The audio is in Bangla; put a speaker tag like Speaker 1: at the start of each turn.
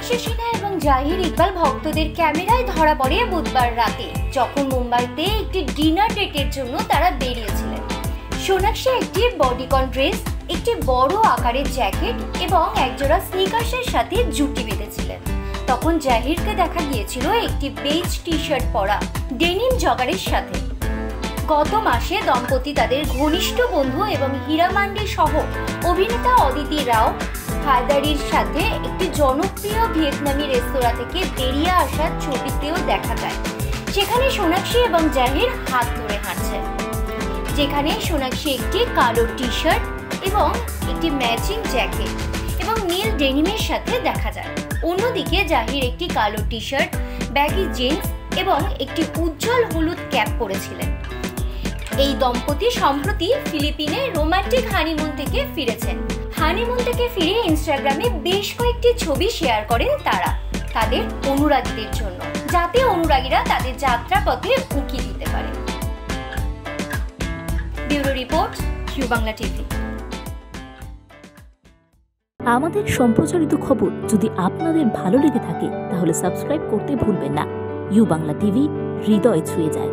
Speaker 1: সোনাক্ষী সিনহা এবং জাহির ইকবাল ভক্তদের ক্যামেরায় ধরা পড়ে বুধবার রাতে, যখন মুম্বাইতে একটি ডিনার ডেটের জন্য তারা বেরিয়েছিলেন। সোনাক্ষী একটি বডিকন ড্রেস, একটি বড় আকারের জ্যাকেট এবং একজোড়া স্নিকার্সের সাথে জুটি বেঁধেছিলেন। তখন জাহিরকে দেখা গিয়েছিল একটি বেজ টি শার্ট পরা ডেনিম জগারের সাথে। গত মাসে দম্পতি তাদের ঘনিষ্ঠ বন্ধু এবং হীরা মান্ডি সহ অভিনেতা অদিতি রাও হায়দারির সাথে একটি জনপ্রিয় ভিয়েতনামি রেস্তোরাঁ থেকে বেরিয়ে আসার ছবিতেও দেখা যায়। সেখানে সোনাক্ষী এবং জাহির হাত ধরে হাঁটছেন, যেখানে সোনাক্ষী একটি কালো টি শার্ট এবং একটি ম্যাচিং জ্যাকেট এবং নীল ডেনিমের সাথে দেখা যায়। অন্যদিকে জাহির একটি কালো টি শার্ট, ব্যাগি জিন্স এবং একটি উজ্জ্বল হলুদ ক্যাপ পরেছিলেন। এই দম্পতি সম্প্রতি ফিলিপিনে রোমান্টিক হানিমুন থেকে ফিরেছেন। হানিমুন থেকে ফিরে ইনস্টাগ্রামে বেশ কয়েকটি ছবি শেয়ার করেন তারা তাদের অনুরাগীদের জন্য, যাতে অনুরাগীরা তাদের যাত্রাপথে উঁকি দিতে পারে। Bureau report, U Bangla TV.
Speaker 2: আমাদের সম্প্রচারিত খবর যদি আপনাদের ভালো লেগে থাকে তাহলে সাবস্ক্রাইব করতে ভুলবেন না। ইউ বাংলা টিভি হৃদয় ছুঁয়ে যায়।